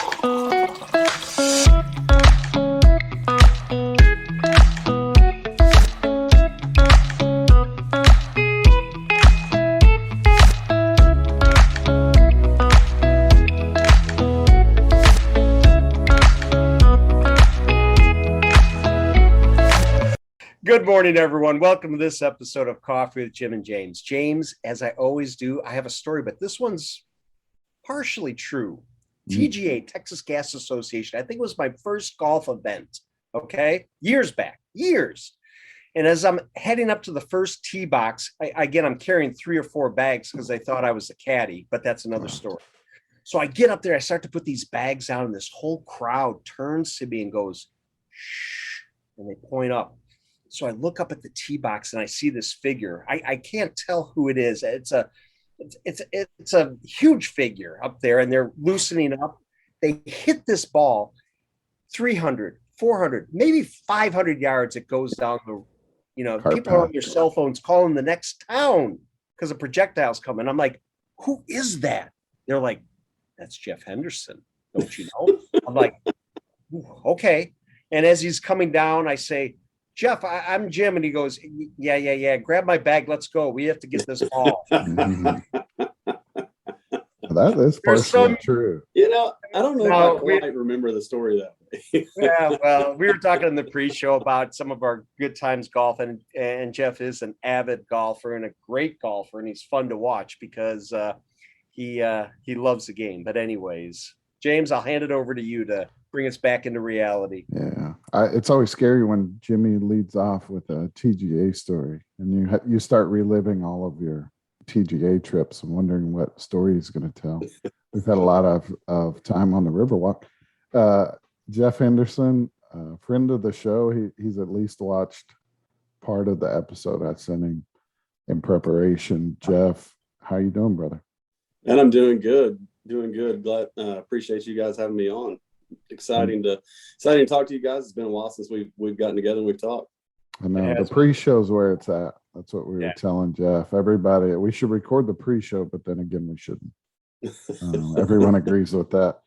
Good morning, everyone. Welcome to this episode of Coffee with Jim and James. James, as I always do, I have a story, but this one's partially true. TGA, Texas Gas Association, I think it was my first golf event, okay? Years back, years. And as I'm heading up to the first tee box, I'm carrying 3 or 4 bags because I thought I was a caddy, but that's another story. So I get up there, I start to put these bags down, and this whole crowd turns to me and goes, shh, and they point up. So I look up at the tee box and I see this figure. I can't tell who it is. It's a huge figure up there, and they're loosening up. They hit this ball 300, 400, maybe 500 yards. It goes down the, people are on their cell phones calling the next town because a projectile's coming. I'm like, who is that? They're like, that's Jeff Henderson. Don't you know? I'm like, okay. And as he's coming down, I say, Jeff, I'm Jim. And he goes, yeah. Grab my bag. Let's go. We have to get this ball. That is partially true. I don't know if I quite remember the story that way. Yeah, well, we were talking in the pre-show about some of our good times golfing, and Jeff is an avid golfer and a great golfer, and he's fun to watch because he loves the game. But anyways, James, I'll hand it over to you to bring us back into reality. Yeah, it's always scary when Jimmy leads off with a TGA story, and you start reliving all of your TGA trips and wondering what story he's going to tell. We've had a lot of time on the Riverwalk. Jeff Henderson, friend of the show, he's at least watched part of the episode I sent him in preparation. Jeff, how you doing, brother? And I'm doing good. Glad, appreciate you guys having me on. Exciting to talk to you guys. It's been a while since we've gotten together and we've talked. I know the pre-show's where it's at. That's what we were telling Jeff. Everybody, we should record the pre-show, but then again, we shouldn't. Everyone agrees with that.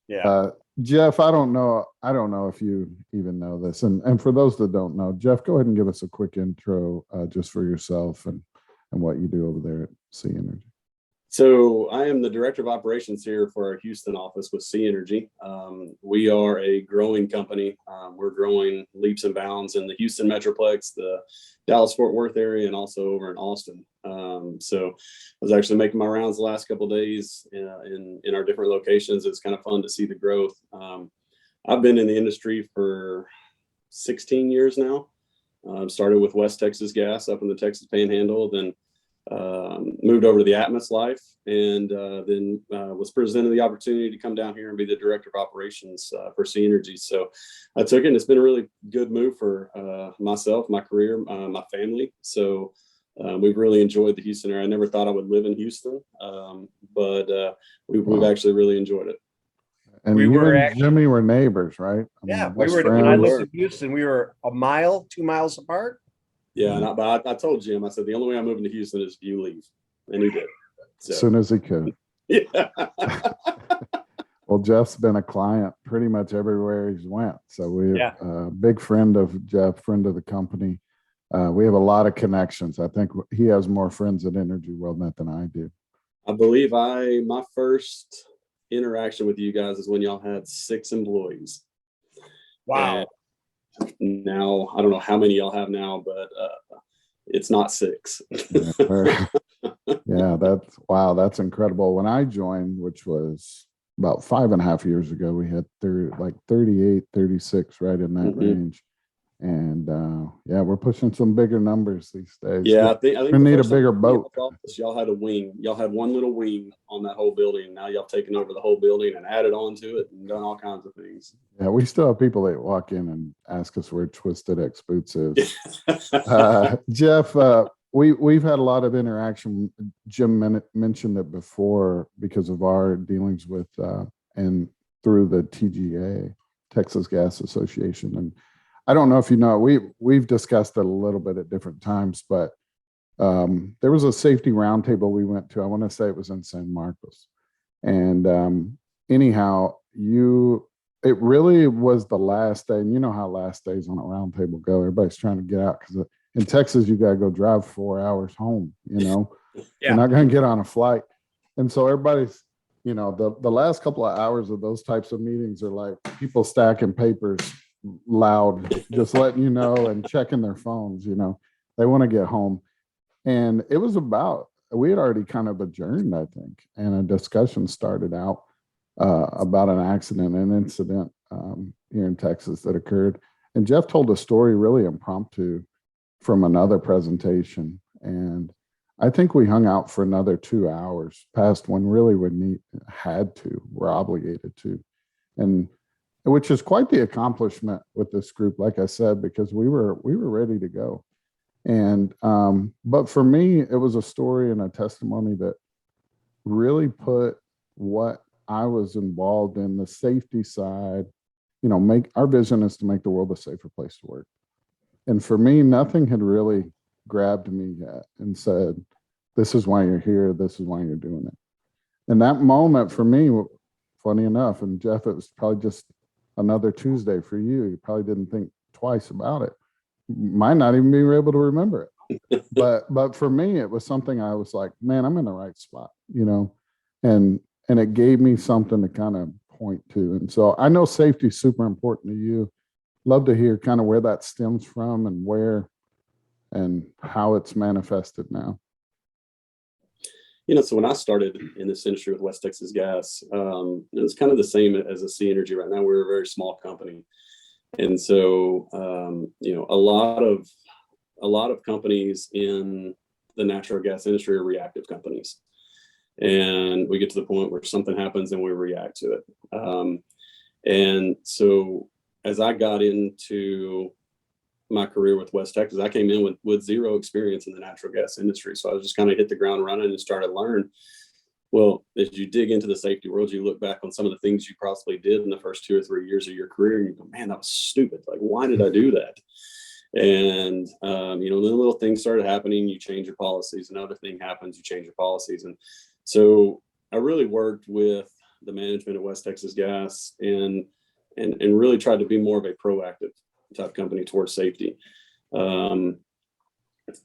Yeah. Jeff, I don't know if you even know this, and for those that don't know, Jeff, go ahead and give us a quick intro, just for yourself and what you do over there at C Energy. So I am the director of operations here for our Houston office with C Energy. We are a growing company. We're growing leaps and bounds in the Houston Metroplex, the Dallas-Fort Worth area, and also over in Austin. So I was actually making my rounds the last couple of days in our different locations. It's kind of fun to see the growth. I've been in the industry for 16 years now. Started with West Texas Gas up in the Texas Panhandle, then moved over to the Atmos life, and then was presented the opportunity to come down here and be the director of operations for C Energy. So I took it, and it's been a really good move for myself, my career, my family. So we've really enjoyed the Houston area. I never thought I would live in Houston, but we've actually really enjoyed it. And Jimmy were neighbors, right? When I lived in Houston, we were 2 miles apart. Yeah, but I told Jim, I said, the only way I'm moving to Houston is if you leave. And he did. So. As soon as he could. Yeah. Well, Jeff's been a client pretty much everywhere he's went. So we're a big friend of Jeff, friend of the company. We have a lot of connections. I think he has more friends at Energy World Net than I do. I believe my first interaction with you guys is when y'all had 6 employees. Wow. And now I don't know how many y'all have now, but it's not 6. Yeah, that's incredible. When I joined, which was about 5.5 years ago, we had 38, 36, right in that range. And we're pushing some bigger numbers these days. Yeah, I think we need a bigger boat. Y'all had a wing. Y'all had one little wing on that whole building. Now y'all taken over the whole building and added on to it and done all kinds of things. Yeah, we still have people that walk in and ask us where Twisted X Boots is. Jeff, we've had a lot of interaction. Jim mentioned it before because of our dealings with and through the TGA, Texas Gas Association, and I don't know if you know, we've discussed it a little bit at different times, but there was a safety roundtable we went to. I want to say it was in San Marcos. And anyhow, it really was the last day. And you know how last days on a round table go. Everybody's trying to get out because in Texas, you got to go drive 4 hours home, Yeah. You're not going to get on a flight. And so everybody's, the last couple of hours of those types of meetings are like people stacking papers loud, just letting you know and checking their phones, they want to get home. And it was we had already kind of adjourned, I think, and a discussion started out about an accident, an incident here in Texas that occurred. And Jeff told a story really impromptu from another presentation. And I think we hung out for another 2 hours past when really we're obligated to. And which is quite the accomplishment with this group, like I said, because we were ready to go. And but for me, it was a story and a testimony that really put what I was involved in, the safety side, our vision is to make the world a safer place to work. And for me, nothing had really grabbed me yet and said, this is why you're here, this is why you're doing it. And that moment for me, funny enough, and Jeff, it was probably just another Tuesday for you. You probably didn't think twice about it. Might not even be able to remember it. but for me, it was something I was like, man, I'm in the right spot, and it gave me something to kind of point to. And so I know safety is super important to you. Love to hear kind of where that stems from and how it's manifested now. So when I started in this industry with West Texas Gas, it was kind of the same as a C Energy right now. We're a very small company. And so, a lot of companies in the natural gas industry are reactive companies. And we get to the point where something happens and we react to it. And so as I got into my career with West Texas, I came in with zero experience in the natural gas industry. So I was just kind of hit the ground running and started learning. Well, as you dig into the safety world, you look back on some of the things you possibly did in the first 2 or 3 years of your career, and you go, man, that was stupid. Like, why did I do that? And, then little things started happening. You change your policies. Another thing happens, you change your policies. And so I really worked with the management at West Texas Gas and really tried to be more of a proactive type company towards safety.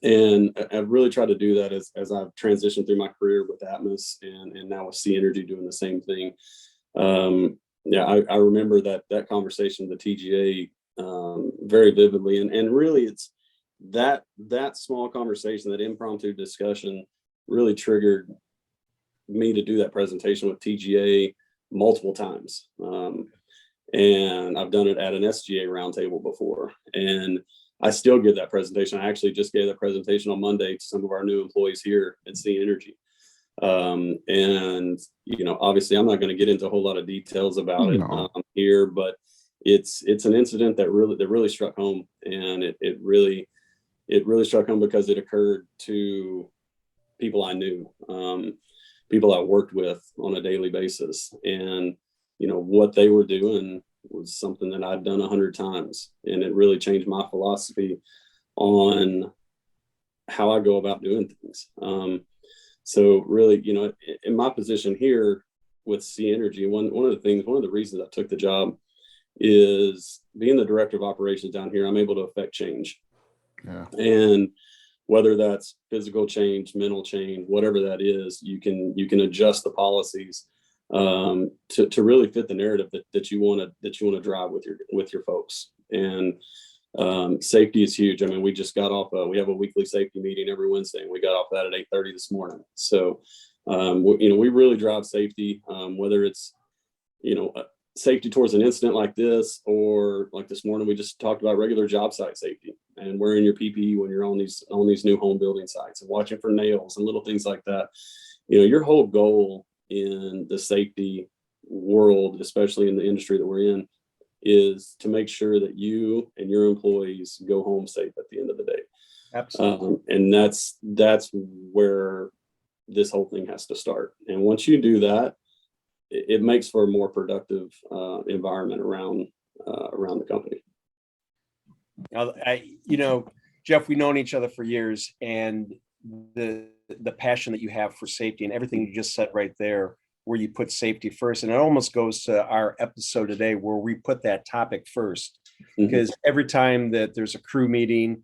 And I've really tried to do that as I've transitioned through my career with Atmos and now with C Energy doing the same thing. I remember that conversation, the TGA, very vividly. And really it's that small conversation, that impromptu discussion really triggered me to do that presentation with TGA multiple times. And I've done it at an SGA roundtable before. And I still give that presentation. I actually just gave that presentation on Monday to some of our new employees here at C Energy. And, obviously I'm not going to get into a whole lot of details about it here, but it's an incident that really struck home. And it really struck home because it occurred to people I knew, people I worked with on a daily basis. And, what they were doing was something that I'd done 100 times. And it really changed my philosophy on how I go about doing things. So really, in my position here with C Energy, one of the reasons I took the job is being the director of operations down here, I'm able to affect change. Yeah. And whether that's physical change, mental change, whatever that is, you can adjust the policies to really fit the narrative that you want to drive with your folks. And safety is huge. I mean, we just got off. We have a weekly safety meeting every Wednesday, and we got off that at 8:30 this morning. So, we really drive safety, whether it's safety towards an incident like this, or like this morning we just talked about regular job site safety and wearing your PPE when you're on these new home building sites and watching for nails and little things like that. Your whole goal in the safety world, especially in the industry that we're in, is to make sure that you and your employees go home safe at the end of the day. Absolutely. And that's where this whole thing has to start. And once you do that, it makes for a more productive environment around the company. Jeff, we've known each other for years, and the passion that you have for safety and everything you just said right there where you put safety first. And it almost goes to our episode today where we put that topic first, because every time that there's a crew meeting,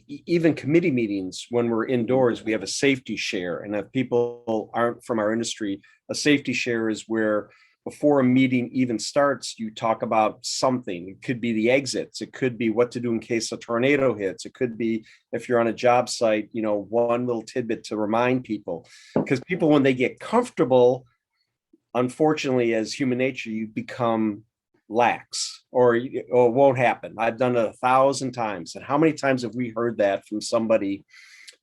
even committee meetings, when we're indoors, we have a safety share. And if people aren't from our industry, a safety share is where before a meeting even starts, you talk about something. It could be the exits. It could be what to do in case a tornado hits. It could be if you're on a job site, one little tidbit to remind people. Because people, when they get comfortable, unfortunately, as human nature, you become lax or it won't happen. I've done it 1,000 times. And how many times have we heard that from somebody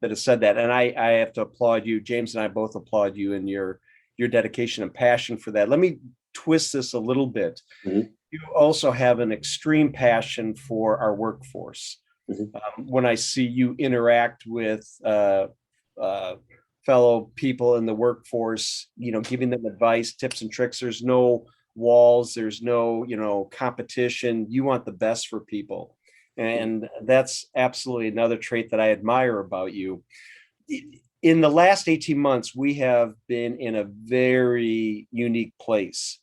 that has said that? And I have to applaud you. James and I both applaud you and your dedication and passion for that. Let me twist this a little bit. You also have an extreme passion for our workforce. When I see you interact with fellow people in the workforce, giving them advice, tips and tricks, there's no walls, there's no, competition. You want the best for people. And that's absolutely another trait that I admire about you. In the last 18 months, we have been in a very unique place,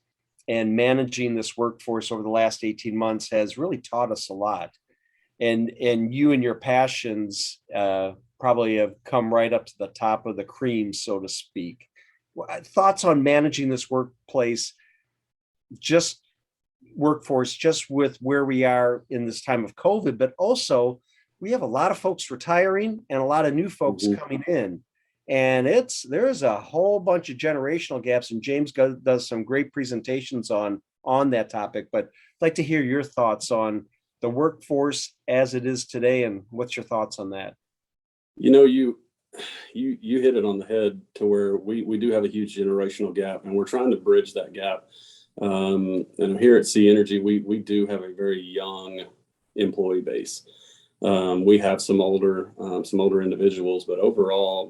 and managing this workforce over the last 18 months has really taught us a lot. And you and your passions probably have come right up to the top of the cream, so to speak. Thoughts on managing this workforce, just with where we are in this time of COVID, but also we have a lot of folks retiring and a lot of new folks coming in. And there's a whole bunch of generational gaps, and James does some great presentations on that topic. But I'd like to hear your thoughts on the workforce as it is today, and what's your thoughts on that? You hit it on the head to where we do have a huge generational gap, and we're trying to bridge that gap. And here at Sea Energy, we do have a very young employee base. We have some older individuals, but overall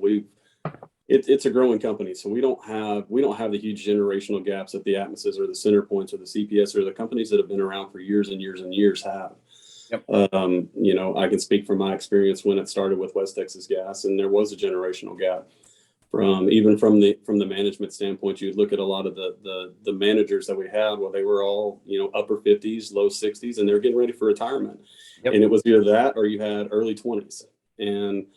it's a growing company. So we don't have the huge generational gaps that the Atmuses or the Center Points or the CPS or the companies that have been around for years and years and years have. Yep. I can speak from my experience when it started with West Texas Gas, and there was a generational gap. From the management standpoint, you'd look at a lot of the managers that we had. Well, they were all upper 50s, low 60s, and they're getting ready for retirement. Yep. And it was either that or you had early 20s. And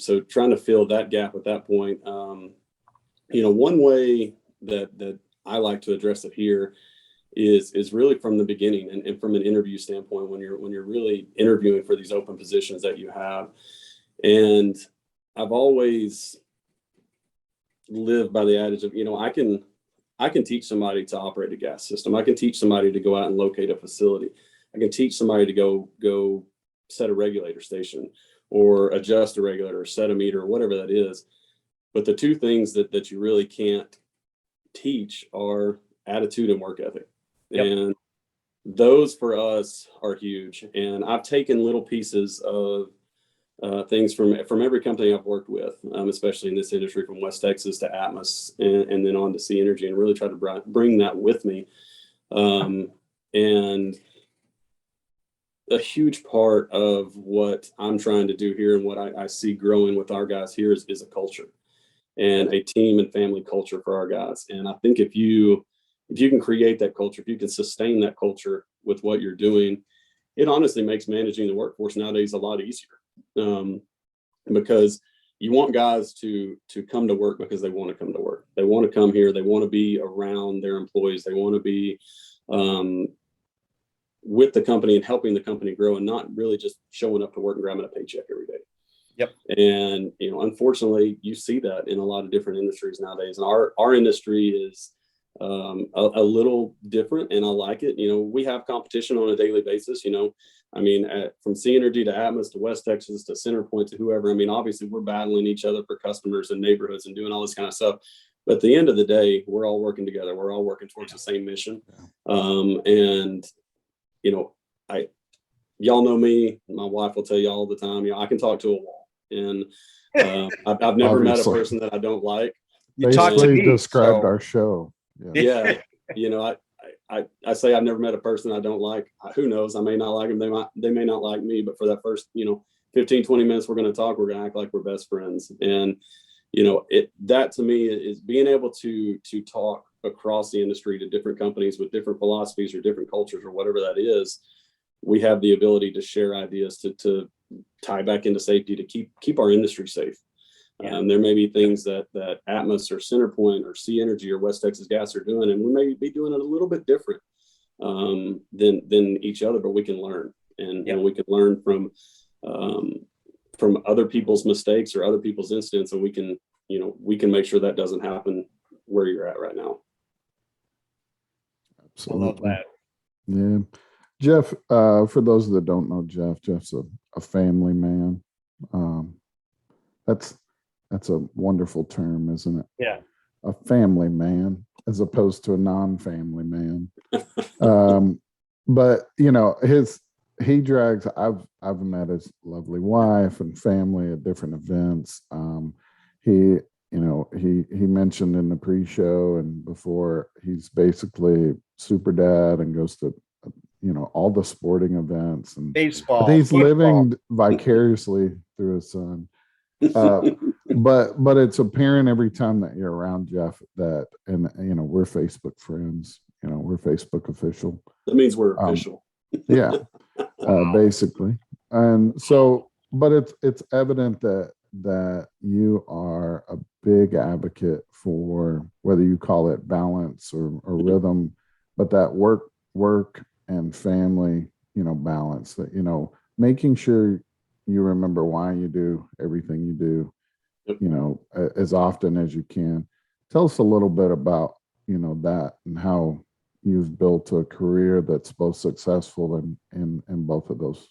so trying to fill that gap at that point, one way that I like to address it here is really from the beginning and from an interview standpoint when you're really interviewing for these open positions that you have. And I've always lived by the adage of, I can teach somebody to operate a gas system. I can teach somebody to go out and locate a facility. I can teach somebody to go set a regulator station or adjust a regulator or set a meter or whatever that is. But the two things that you really can't teach are attitude and work ethic. Yep. And those for us are huge. And I've taken little pieces of things from every company I've worked with, especially in this industry, from West Texas to Atmos and then on to Sea Energy, and really try to bring that with me. And a huge part of what I'm trying to do here and what I see growing with our guys here is a culture and a team and family culture for our guys. And I think if you can create that culture, if you can sustain that culture with what you're doing, it honestly makes managing the workforce nowadays a lot easier. Because you want guys to come to work because they want to come to work. They want to come here. They want to be around their employees. They want to be with the company and helping the company grow, and not really just showing up to work and grabbing a paycheck every day. Yep. And unfortunately, you see that in a lot of different industries nowadays. And our industry is a little different, and I like it. We have competition on a daily basis. From Sea Energy to Atmos to West Texas to Center Point to whoever. Obviously we're battling each other for customers and neighborhoods and doing all this kind of stuff. But at the end of the day, we're all working together. We're all working towards the same mission. Y'all know me. My wife will tell you all the time. I can talk to a wall, and I've never met a person that I don't like. You talked to me. Described our show. Yeah. I say I've never met a person I don't like. Who knows? I may not like them. They may not like me, but for that first, 15, 20 minutes we're going to talk, we're going to act like we're best friends. And, that to me is being able to talk across the industry to different companies with different philosophies or different cultures or whatever that is. We have the ability to share ideas to tie back into safety, to keep our industry safe. Yeah. There may be things that Atmos or Centerpoint or Sea Energy or West Texas Gas are doing, and we may be doing it a little bit different than each other, but we can learn, and we can learn from other people's mistakes or other people's incidents, and we can make sure that doesn't happen where you're at right now. Absolutely. I love that. Yeah. Jeff, for those that don't know Jeff's a family man. That's a wonderful term, isn't it? Yeah. A family man as opposed to a non-family man. But he drags, I've met his lovely wife and family at different events. He mentioned in the pre-show and before, he's basically super dad and goes to all the sporting events and Baseball. He's football. living vicariously through his son. But it's apparent every time that you're around Jeff that, and we're Facebook friends, we're Facebook official. That means we're official. Yeah. Basically. And so, but it's evident that you are a big advocate for, whether you call it balance or rhythm, but that work and family, balance, that, making sure you remember why you do everything you do, as often as you can. Tell us a little bit about, that and how you've built a career that's both successful in both of those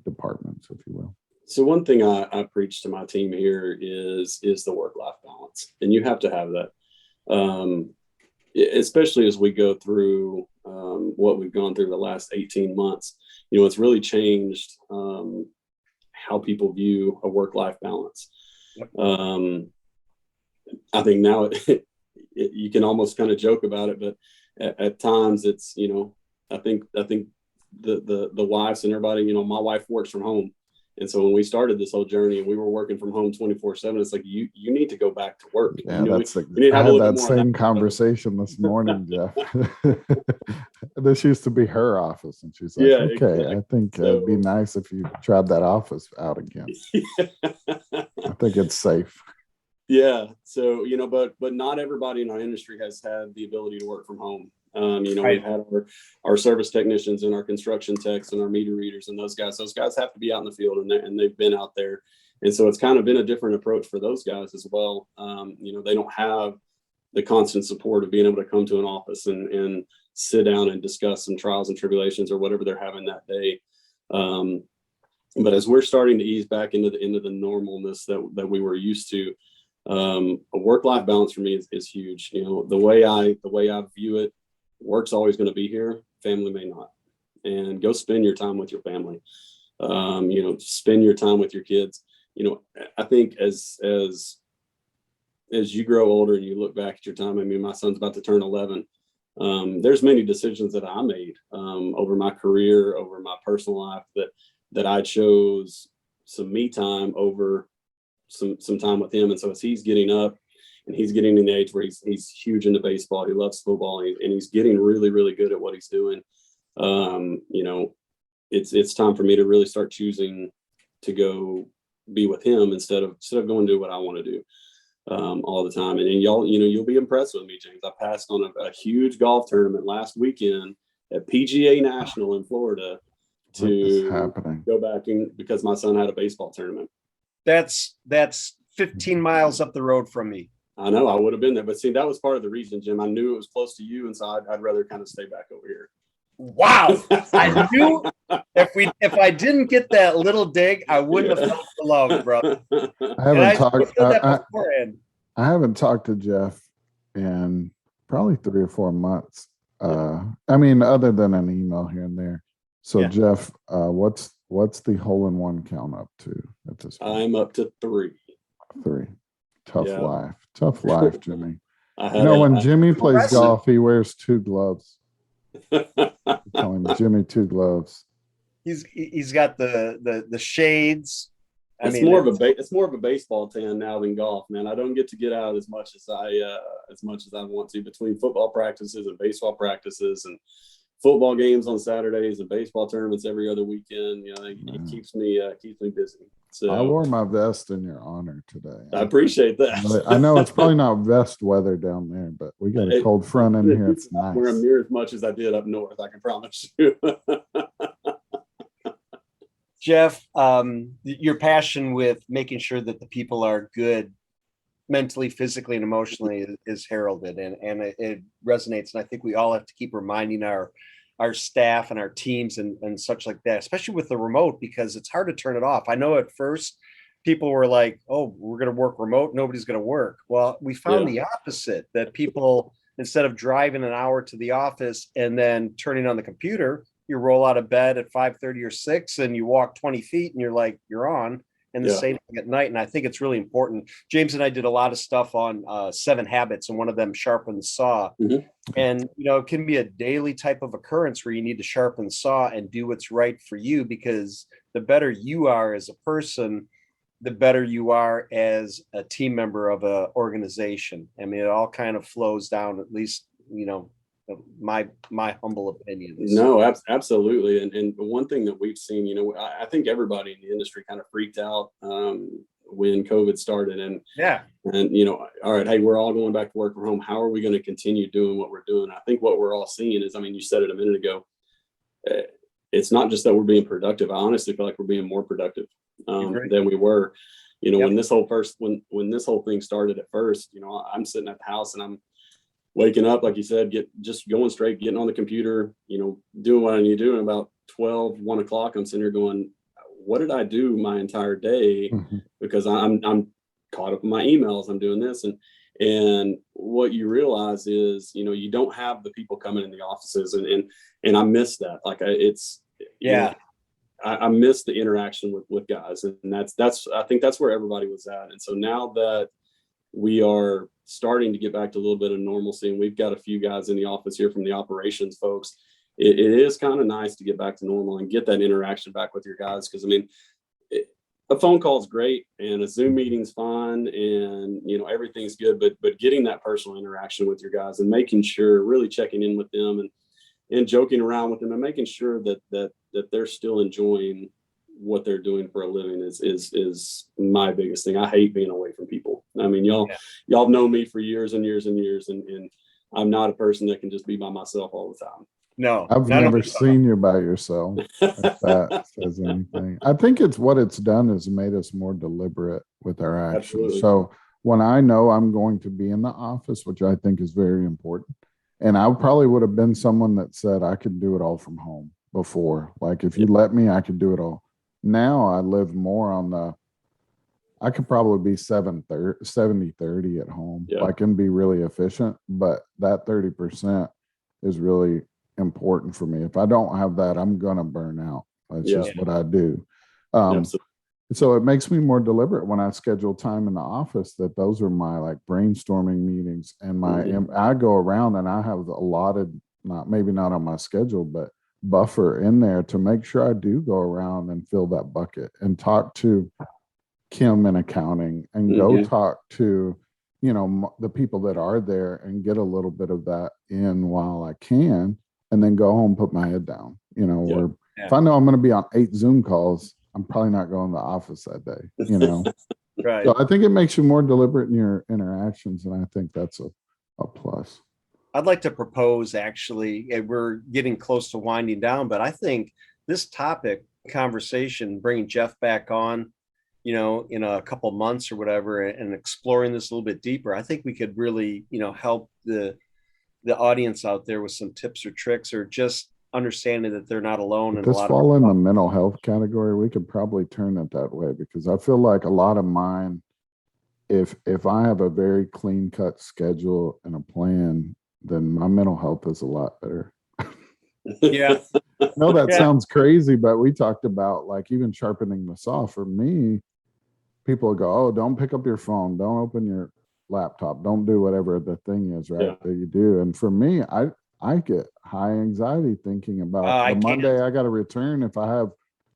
departments, if you will. So one thing I preach to my team here is the work-life balance, and you have to have that, especially as we go through what we've gone through the last 18 months. It's really changed how people view a work-life balance. I think now you can almost kind of joke about it, but at times it's, I think the wives and everybody, my wife works from home. And so when we started this whole journey and we were working from home 24/7, it's like, you need to go back to work. Yeah, I had that same conversation this morning, Jeff. This used to be her office. And she's like, yeah, okay, exactly. I think it'd be nice if you tried that office out again. I think it's safe. Yeah. So, but not everybody in our industry has had the ability to work from home. We've had our service technicians and our construction techs and our meter readers, and those guys have to be out in the field, and they've been out there. And so it's kind of been a different approach for those guys as well. They don't have the constant support of being able to come to an office and sit down and discuss some trials and tribulations or whatever they're having that day. But as we're starting to ease back into the normalness that we were used to, a work-life balance for me is huge. The way I view it, work's always going to be here, family may not. And go spend your time with your family. Spend your time with your kids. I think as you grow older and you look back at your time, my son's about to turn 11. There's many decisions that I made over my career, over my personal life, that I chose some me time over some time with him. And so as he's getting up and he's getting in the age where he's huge into baseball, he loves football, and he's getting really, really good at what he's doing. It's time for me to really start choosing to go be with him instead of going to do what I want to do all the time. And you'll be impressed with me, James. I passed on a huge golf tournament last weekend at PGA National in Florida to go back in because my son had a baseball tournament. That's 15 miles up the road from me. I know, I would have been there, but see, that was part of the reason, Jim. I knew it was close to you, and so I'd rather kind of stay back over here. Wow. I knew if I didn't get that little dig, I wouldn't have felt the love, brother. I haven't talked to Jeff in probably 3 or 4 months. Other than an email here and there. So, yeah. Jeff, what's the hole-in-one count up to at this point? I'm up to 3. 3. Tough life, Jimmy. When Jimmy plays golf, he wears 2 gloves. Tell him, Jimmy, 2 gloves. He's got the shades. It's more of a baseball tan now than golf, man. I don't get out as much as I want to between football practices and baseball practices and football games on Saturdays and baseball tournaments every other weekend. It keeps me busy. So I wore my vest in your honor today. I appreciate that. I know it's probably not vest weather down there, but we got a cold front in here. It's nice. Wear them near as much as I did up north, I can promise you. Jeff, your passion with making sure that the people are good mentally, physically, and emotionally is heralded, and it resonates. And I think we all have to keep reminding our staff and our teams and such like that, especially with the remote, because it's hard to turn it off. I know at first people were like, oh, we're going to work remote, nobody's going to work. Well, we found the opposite, that people, instead of driving an hour to the office and then turning on the computer, you roll out of bed at 5:30 or 6 and you walk 20 feet and you're like, you're on. And the same thing at night. And I think it's really important. James and I did a lot of stuff on 7 habits, and one of them, sharpen the saw. Mm-hmm. And, it can be a daily type of occurrence where you need to sharpen the saw and do what's right for you, because the better you are as a person, the better you are as a team member of an organization. I mean, it all kind of flows down, at least, my humble opinion. No, absolutely. And one thing that we've seen, I think everybody in the industry kind of freaked out when COVID started, and all right, hey, we're all going back to work from home. How are we going to continue doing what we're doing? I think what we're all seeing is, I mean, you said it a minute ago, it's not just that we're being productive. I honestly feel like we're being more productive than we were, when this whole thing started at first. I'm sitting at the house and I'm waking up, like you said, getting on the computer, doing what I need to do. And about 1 o'clock, I'm sitting here going, what did I do my entire day? Mm-hmm. Because I'm caught up in my emails. I'm doing this. And what you realize is, you don't have the people coming in the offices, and I miss that. Like I miss the interaction with guys. And I think that's where everybody was at. And so now that we are starting to get back to a little bit of normalcy, and we've got a few guys in the office here from the operations folks, it is kind of nice to get back to normal and get that interaction back with your guys. Because I mean, a phone call is great and a Zoom meeting's fine, and everything's good, but getting that personal interaction with your guys and making sure, really checking in with them and joking around with them and making sure that they're still enjoying what they're doing for a living is my biggest thing. I hate being away from people. I mean, y'all know me for years and years and years, and I'm not a person that can just be by myself all the time. No, I've never seen you by yourself, if that says anything. I think what it's done is made us more deliberate with our actions. Absolutely. So when I know I'm going to be in the office, which I think is very important, and I probably would have been someone that said I could do it all from home before. Like, if you let me, I could do it all. Now I live more I could probably be 70-30 at home. Yeah. I can be really efficient, but that 30% is really important for me. If I don't have that, I'm going to burn out. That's just what I do. So it makes me more deliberate when I schedule time in the office, that those are my brainstorming meetings, and I go around and I have allotted, maybe not on my schedule, but buffer in there to make sure I do go around and fill that bucket and talk to Kim in accounting and go talk to, the people that are there and get a little bit of that in while I can, and then go home, put my head down, or if I know I'm going to be on 8 Zoom calls, I'm probably not going to the office that day, Right. So I think it makes you more deliberate in your interactions, and I think that's a plus. I'd like to propose, actually, we're getting close to winding down, but I think this topic conversation, bringing Jeff back on, in a couple months or whatever, and exploring this a little bit deeper, I think we could really, help the audience out there with some tips or tricks, or just understanding that they're not alone. If this fall in the mental health category, we could probably turn it that way, because I feel like a lot of mine, if I have a very clean cut schedule and a plan, then my mental health is a lot better. Yeah. I know that sounds crazy, but we talked about even sharpening the saw. For me, people go, oh, don't pick up your phone, don't open your laptop, don't do whatever the thing is, right? That you do. And for me, I get high anxiety thinking about the Monday I got to return. If I have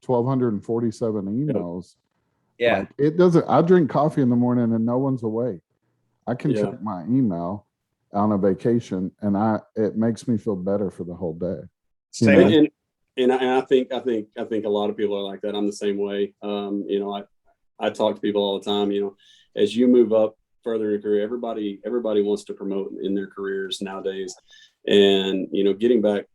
1,247 emails, Yeah. Like it doesn't, I drink coffee in the morning and no one's awake. I can Yeah. check my email on a vacation and it makes me feel better for the whole day. Same. You know? And I think a lot of people are like that. I'm the same way. You know, I talk to people all the time. You know, as you move up further in your career, everybody wants to promote in their careers nowadays. And you know, getting back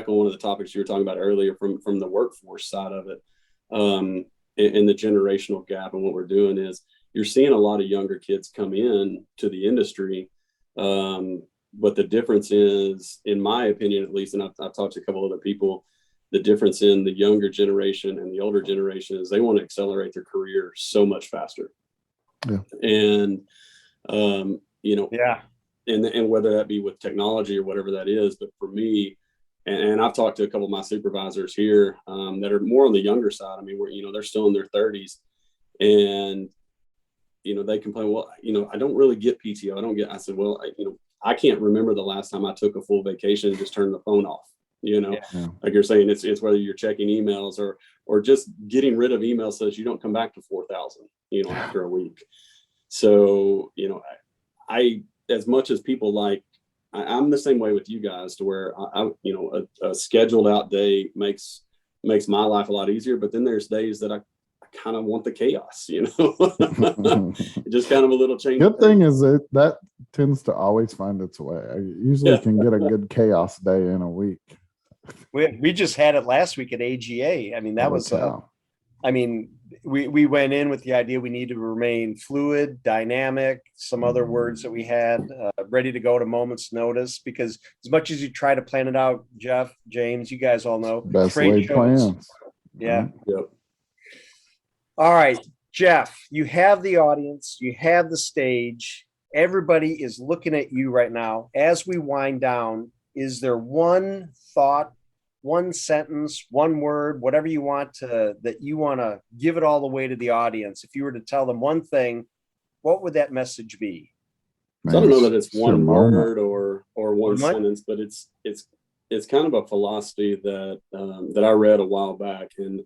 on one of the topics you were talking about earlier from the workforce side of it, and the generational gap, and what we're doing is you're seeing a lot of younger kids come in to the industry. But the difference is, in my opinion, at least, and I've talked to a couple other people, the difference in the younger generation and the older generation is they want to accelerate their career so much faster. Yeah. And, you know, Yeah. And whether that be with technology or whatever that is, but for me, and I've talked to a couple of my supervisors here that are more on the younger side. I mean, you know, they're still in their 30s, and you know, they complain, well, you know, I don't really get PTO. I said, well, you know, I can't remember the last time I took a full vacation and just turned the phone off. You know, like you're saying, it's whether you're checking emails or just getting rid of emails so that you don't come back to 4,000, you know, after a week. So, you know, I as much as people like, I'm the same way with you guys, to where I you know, a scheduled out day makes my life a lot easier. But then there's days that I kind of want the chaos, you know, just kind of a little change. Good thing is that tends to always find its way. I usually can get a good chaos day in a week. We just had it last week at AGA. I mean, that was, I mean, we went in with the idea we need to remain fluid, dynamic, some other words that we had, ready to go to moment's notice, because as much as you try to plan it out, Jeff, James, you guys all know, best laid plans. Yeah. Right? Yep. All right, Jeff, you have the audience, you have the stage. Everybody is looking at you right now. As we wind down, is there one thought, one sentence, one word, whatever you want that you want to give it all the way to the audience? If you were to tell them one thing, what would that message be? Man, so I don't know that it's one word or one sentence, but it's kind of a philosophy that I read a while back. And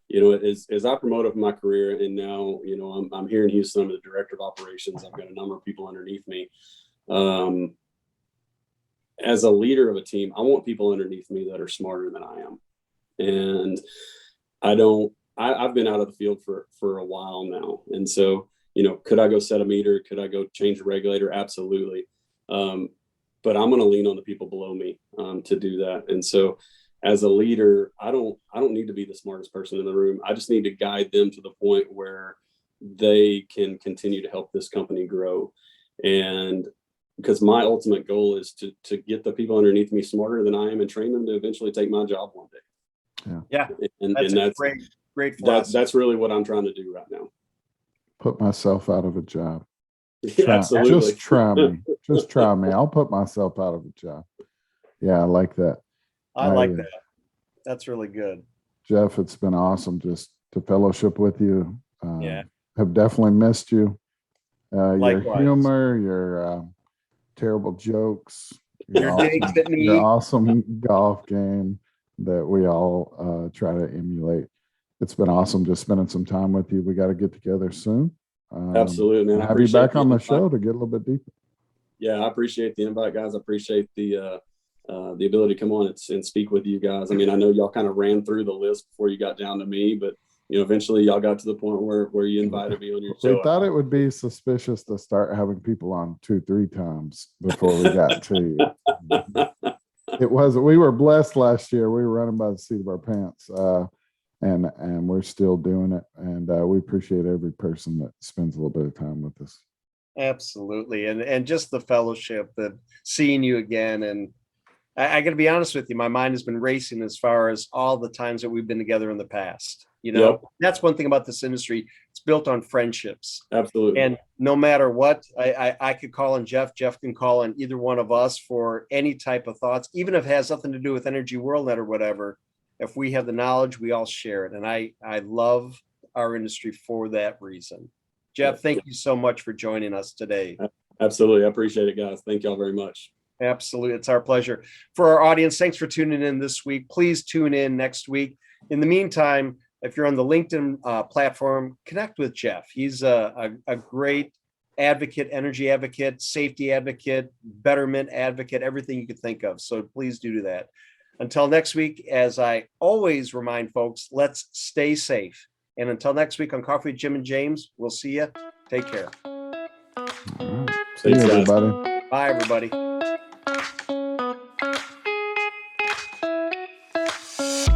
you know, as I promoted my career, and now, you know, I'm here in Houston, I'm the director of operations. I've got a number of people underneath me. As a leader of a team, I want people underneath me that are smarter than I am. And I've been out of the field for a while now. And so, you know, could I go set a meter? Could I go change a regulator? Absolutely. But I'm going to lean on the people below me to do that. And so, as a leader, I don't need to be the smartest person in the room. I just need to guide them to the point where they can continue to help this company grow. And because my ultimate goal is to get the people underneath me smarter than I am and train them to eventually take my job one day. Yeah. And that's great. That's really what I'm trying to do right now. Put myself out of a job. Absolutely. Just try me. Just try me. I'll put myself out of a job. Yeah, I like that. I like that. That's really good. Jeff, it's been awesome just to fellowship with you. Yeah. Have definitely missed you. Your Likewise. humor, your terrible jokes, your awesome golf game that we all try to emulate. It's been awesome just spending some time with you. We got to get together soon. Absolutely, man. Have you back on the show to get a little bit deeper. Yeah, I appreciate the invite, guys. I appreciate the ability to come on and speak with you guys. I mean, I know y'all kind of ran through the list before you got down to me, but you know, eventually y'all got to the point where you invited me on your show. We thought it would be suspicious to start having people on 2-3 times before we got to you. It wasn't. We were blessed last year. We were running by the seat of our pants, and we're still doing it. And we appreciate every person that spends a little bit of time with us. Absolutely, and just the fellowship, that seeing you again, and I got to be honest with you, my mind has been racing as far as all the times that we've been together in the past. You know, Yep. That's one thing about this industry. It's built on friendships. Absolutely. And no matter what, I could call on Jeff. Jeff can call on either one of us for any type of thoughts, even if it has nothing to do with Energy WorldNet or whatever. If we have the knowledge, we all share it. And I love our industry for that reason. Jeff, thank you so much for joining us today. Absolutely. I appreciate it, guys. Thank y'all very much. Absolutely. It's our pleasure. For our audience, thanks for tuning in this week. Please tune in next week. In the meantime, If you're on the LinkedIn platform, connect with Jeff. He's a great advocate, energy advocate, safety advocate, betterment advocate, everything you could think of. So please do that. Until next week, as I always remind folks, let's stay safe. And until next week on Coffee with Jim and James, we'll see you. Take care. All right. See you, Thanks, guys. everybody. Bye, everybody.